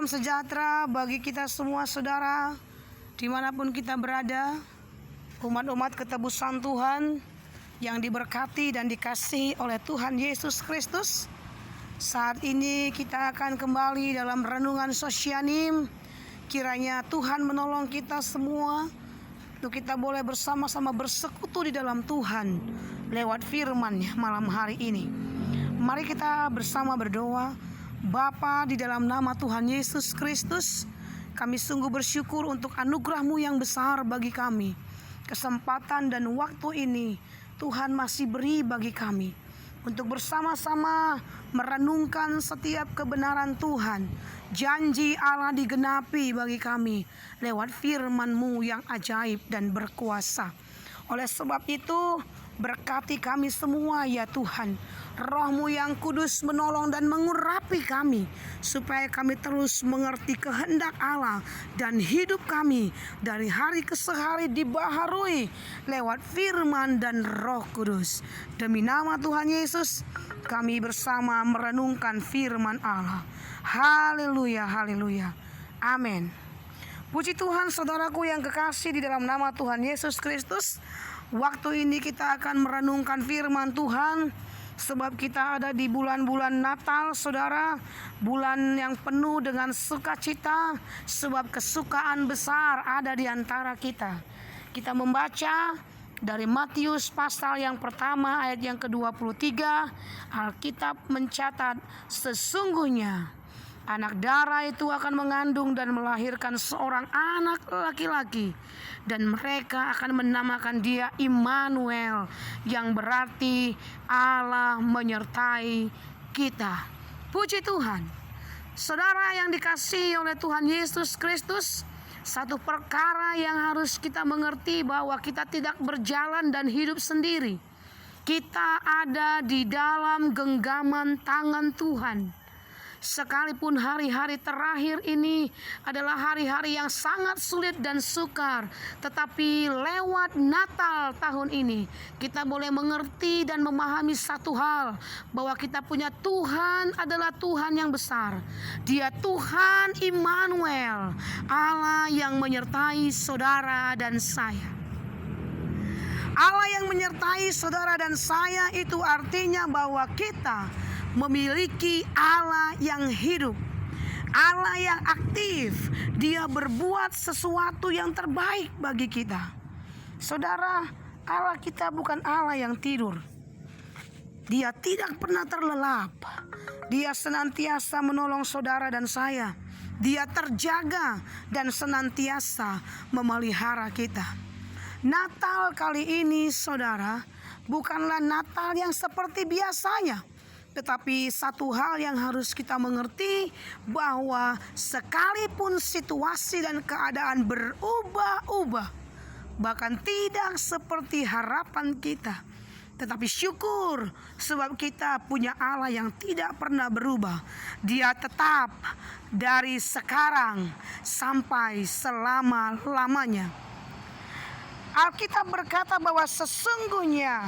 Salam sejahtera bagi kita semua saudara, dimanapun kita berada, umat-umat ketebusan Tuhan yang diberkati dan dikasihi oleh Tuhan Yesus Kristus. Saat ini kita akan kembali dalam renungan Sosyanim. Kiranya Tuhan menolong kita semua untuk kita boleh bersama-sama bersekutu di dalam Tuhan lewat firman-Nya malam hari ini. Mari kita bersama berdoa. Bapa, di dalam nama Tuhan Yesus Kristus, kami sungguh bersyukur untuk anugerah-Mu yang besar bagi kami. Kesempatan dan waktu ini Tuhan masih beri bagi kami untuk bersama-sama merenungkan setiap kebenaran Tuhan. Janji Allah digenapi bagi kami lewat firman-Mu yang ajaib dan berkuasa. Oleh sebab itu, berkati kami semua ya Tuhan. Roh-Mu yang kudus menolong dan mengurapi kami, supaya kami terus mengerti kehendak Allah dan hidup kami dari hari ke hari dibaharui lewat firman dan Roh Kudus. Demi nama Tuhan Yesus, kami bersama merenungkan firman Allah. Haleluya, haleluya. Amin. Puji Tuhan, saudaraku yang kekasih di dalam nama Tuhan Yesus Kristus. Waktu ini kita akan merenungkan firman Tuhan, sebab kita ada di bulan-bulan Natal, saudara. Bulan yang penuh dengan sukacita, sebab kesukaan besar ada di antara kita. Kita membaca dari Matius pasal yang pertama ayat yang ke-23. Alkitab mencatat, sesungguhnya anak darah itu akan mengandung dan melahirkan seorang anak laki-laki, dan mereka akan menamakan dia Immanuel, yang berarti Allah menyertai kita. Puji Tuhan. Saudara yang dikasihi oleh Tuhan Yesus Kristus, satu perkara yang harus kita mengerti, bahwa kita tidak berjalan dan hidup sendiri. Kita ada di dalam genggaman tangan Tuhan. Sekalipun hari-hari terakhir ini adalah hari-hari yang sangat sulit dan sukar, tetapi lewat Natal tahun ini kita boleh mengerti dan memahami satu hal, bahwa kita punya Tuhan adalah Tuhan yang besar. Dia Tuhan Immanuel, Allah yang menyertai saudara dan saya. Allah yang menyertai saudara dan saya itu artinya bahwa kita memiliki Allah yang hidup, Allah yang aktif. Dia berbuat sesuatu yang terbaik bagi kita. Saudara, Allah kita bukan Allah yang tidur. Dia tidak pernah terlelap. Dia senantiasa menolong saudara dan saya. Dia terjaga dan senantiasa memelihara kita. Natal kali ini, saudara, bukanlah Natal yang seperti biasanya. Tetapi satu hal yang harus kita mengerti, bahwa sekalipun situasi dan keadaan berubah-ubah, bahkan tidak seperti harapan kita, tetapi syukur sebab kita punya Allah yang tidak pernah berubah. Dia tetap dari sekarang sampai selama-lamanya. Alkitab berkata bahwa sesungguhnya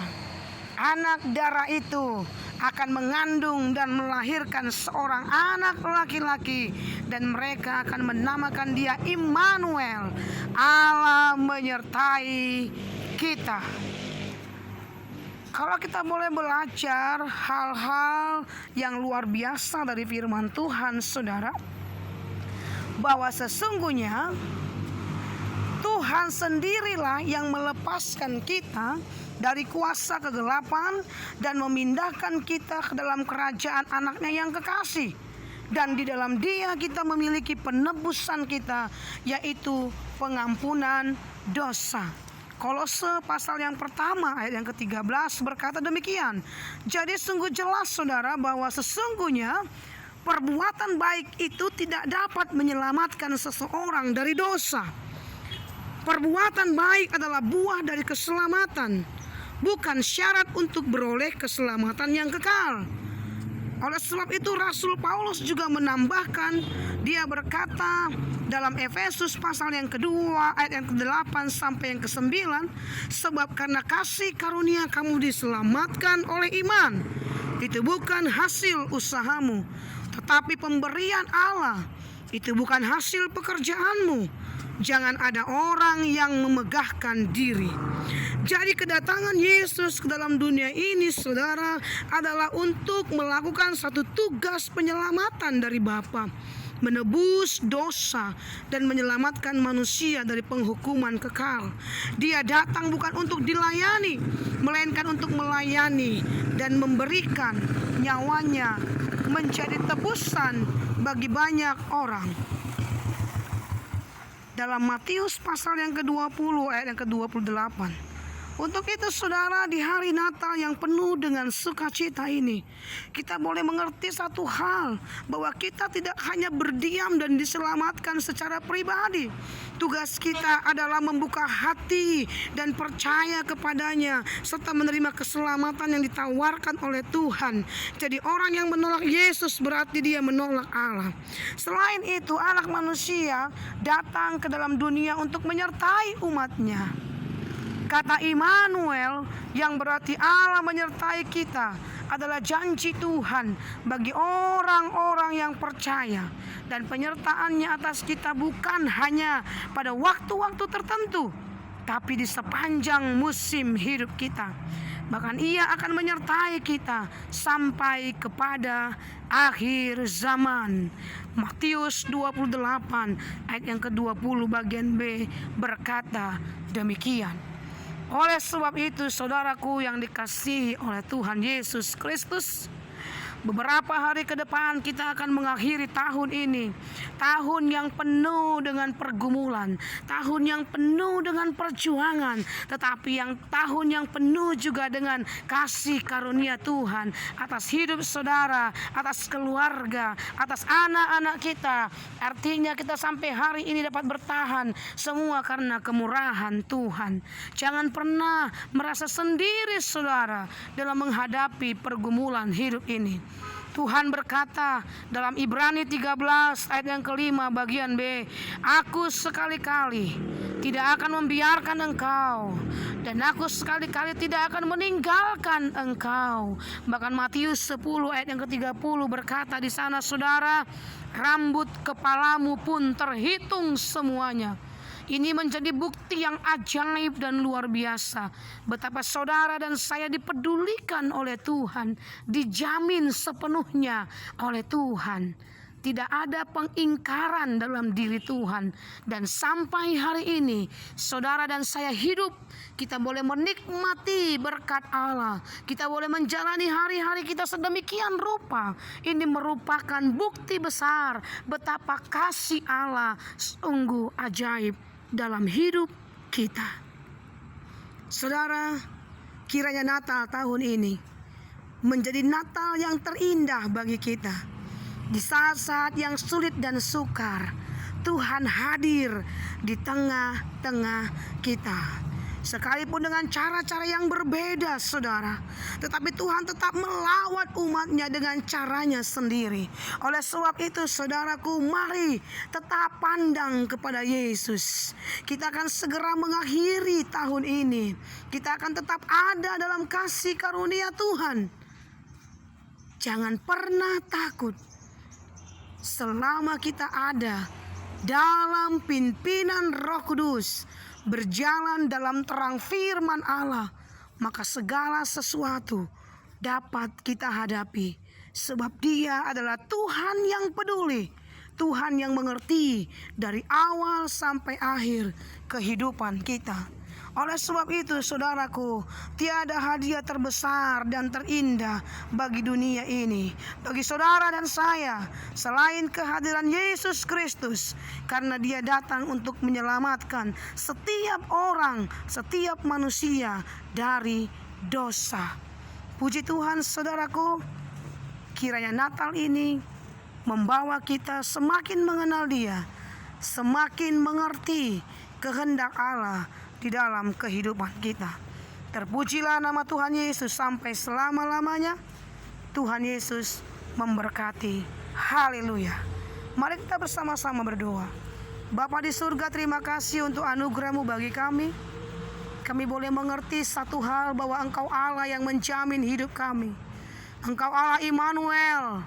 anak darah itu akan mengandung dan melahirkan seorang anak laki-laki, dan mereka akan menamakan dia Immanuel, Allah menyertai kita. Kalau kita boleh belajar hal-hal yang luar biasa dari firman Tuhan, saudara, bahwa sesungguhnya Tuhan sendirilah yang melepaskan kita dari kuasa kegelapan dan memindahkan kita ke dalam kerajaan anaknya yang kekasih. Dan di dalam Dia kita memiliki penebusan kita, yaitu pengampunan dosa. Kolose pasal yang pertama ayat yang ke-13 berkata demikian. Jadi sungguh jelas, saudara, bahwa sesungguhnya perbuatan baik itu tidak dapat menyelamatkan seseorang dari dosa. Perbuatan baik adalah buah dari keselamatan, bukan syarat untuk beroleh keselamatan yang kekal. Oleh sebab itu Rasul Paulus juga menambahkan, dia berkata dalam Efesus pasal yang kedua ayat yang ke-8 sampai yang ke-9, sebab karena kasih karunia kamu diselamatkan oleh iman. Itu bukan hasil usahamu, tetapi pemberian Allah. Itu bukan hasil pekerjaanmu. Jangan ada orang yang memegahkan diri. Jadi kedatangan Yesus ke dalam dunia ini, saudara, adalah untuk melakukan satu tugas penyelamatan dari Bapa, menebus dosa dan menyelamatkan manusia dari penghukuman kekal. Dia datang bukan untuk dilayani, melainkan untuk melayani dan memberikan nyawanya menjadi tebusan bagi banyak orang. Dalam Matius pasal yang ke-20 ayat yang ke-28. Untuk itu saudara, di hari Natal yang penuh dengan sukacita ini, kita boleh mengerti satu hal, bahwa kita tidak hanya berdiam dan diselamatkan secara pribadi. Tugas kita adalah membuka hati dan percaya kepadanya, serta menerima keselamatan yang ditawarkan oleh Tuhan. Jadi orang yang menolak Yesus berarti dia menolak Allah. Selain itu, Anak Manusia datang ke dalam dunia untuk menyertai umatnya. Kata Immanuel yang berarti Allah menyertai kita adalah janji Tuhan bagi orang-orang yang percaya. Dan penyertaannya atas kita bukan hanya pada waktu-waktu tertentu, tapi di sepanjang musim hidup kita. Bahkan Ia akan menyertai kita sampai kepada akhir zaman. Matius 28 ayat yang ke-20 bagian B berkata demikian. Oleh sebab itu, saudaraku yang dikasihi oleh Tuhan Yesus Kristus, beberapa hari ke depan kita akan mengakhiri tahun ini. Tahun yang penuh dengan pergumulan, tahun yang penuh dengan perjuangan, tetapi tahun yang penuh juga dengan kasih karunia Tuhan atas hidup saudara, atas keluarga, atas anak-anak kita. Artinya kita sampai hari ini dapat bertahan semua karena kemurahan Tuhan. Jangan pernah merasa sendiri saudara dalam menghadapi pergumulan hidup ini. Tuhan berkata dalam Ibrani 13 ayat yang ke-5 bagian B, Aku sekali-kali tidak akan membiarkan engkau, dan aku sekali-kali tidak akan meninggalkan engkau. Bahkan Matius 10 ayat yang ke-30 berkata di sana, saudara, rambut kepalamu pun terhitung semuanya. Ini menjadi bukti yang ajaib dan luar biasa, betapa saudara dan saya dipedulikan oleh Tuhan, dijamin sepenuhnya oleh Tuhan. Tidak ada pengingkaran dalam diri Tuhan. Dan sampai hari ini saudara dan saya hidup, kita boleh menikmati berkat Allah. Kita boleh menjalani hari-hari kita sedemikian rupa. Ini merupakan bukti besar betapa kasih Allah sungguh ajaib dalam hidup kita. Saudara, kiranya Natal tahun ini menjadi Natal yang terindah bagi kita. Di saat-saat yang sulit dan sukar, Tuhan hadir di tengah-tengah kita. Sekalipun dengan cara-cara yang berbeda saudara, tetapi Tuhan tetap melawat umatnya dengan caranya sendiri. Oleh sebab itu saudaraku, mari tetap pandang kepada Yesus. Kita akan segera mengakhiri tahun ini. Kita akan tetap ada dalam kasih karunia Tuhan. Jangan pernah takut. Selama kita ada dalam pimpinan Roh Kudus, berjalan dalam terang firman Allah, maka segala sesuatu dapat kita hadapi. Sebab Dia adalah Tuhan yang peduli, Tuhan yang mengerti dari awal sampai akhir kehidupan kita. Oleh sebab itu saudaraku, tiada hadiah terbesar dan terindah bagi dunia ini, bagi saudara dan saya, selain kehadiran Yesus Kristus. Karena Dia datang untuk menyelamatkan setiap orang, setiap manusia dari dosa. Puji Tuhan saudaraku, kiranya Natal ini membawa kita semakin mengenal Dia, semakin mengerti kehendak Allah di dalam kehidupan kita. Terpujilah nama Tuhan Yesus sampai selama-lamanya. Tuhan Yesus memberkati. Haleluya. Mari kita bersama-sama berdoa. Bapa di surga, terima kasih untuk anugerah-Mu bagi kami. Kami boleh mengerti satu hal, bahwa Engkau Allah yang menjamin hidup kami. Engkau Allah Immanuel,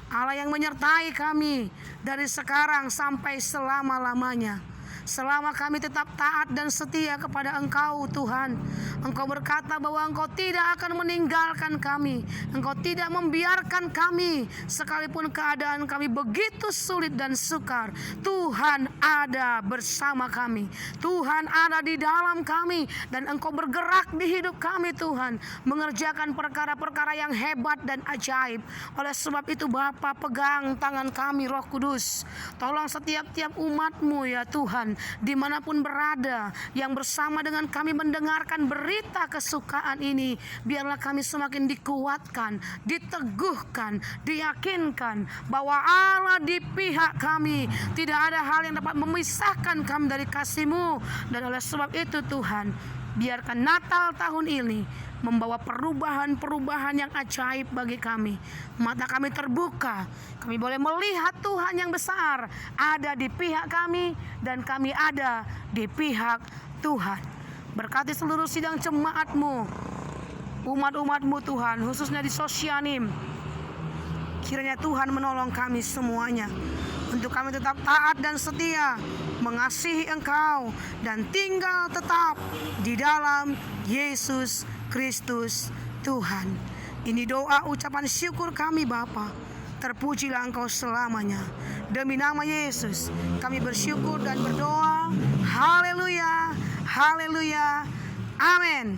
Allah yang menyertai kami dari sekarang sampai selama-lamanya. Selama kami tetap taat dan setia kepada Engkau Tuhan. Engkau berkata bahwa Engkau tidak akan meninggalkan kami. Engkau tidak membiarkan kami sekalipun keadaan kami begitu sulit dan sukar. Tuhan ada bersama kami. Tuhan ada di dalam kami. Dan Engkau bergerak di hidup kami Tuhan. Mengerjakan perkara-perkara yang hebat dan ajaib. Oleh sebab itu Bapa, pegang tangan kami Roh Kudus. Tolong setiap-tiap umat-Mu ya Tuhan, dimanapun berada, yang bersama dengan kami mendengarkan berita kesukaan ini. Biarlah kami semakin dikuatkan, diteguhkan, diyakinkan bahwa Allah di pihak kami. Tidak ada hal yang dapat memisahkan kami dari kasih-Mu. Dan oleh sebab itu Tuhan, biarkan Natal tahun ini membawa perubahan-perubahan yang ajaib bagi kami. Mata kami terbuka, kami boleh melihat Tuhan yang besar ada di pihak kami, dan kami ada di pihak Tuhan. Berkati seluruh sidang jemaat-Mu, umat-umat-Mu Tuhan, khususnya di Sosianim. Kiranya Tuhan menolong kami semuanya, untuk kami tetap taat dan setia, mengasihi Engkau, dan tinggal tetap di dalam Yesus Kristus Tuhan. Ini doa ucapan syukur kami Bapa. Terpujilah Engkau selamanya. Demi nama Yesus kami bersyukur dan berdoa. Haleluya, haleluya, amin.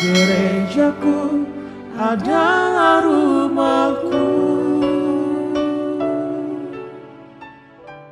Gerejaku ada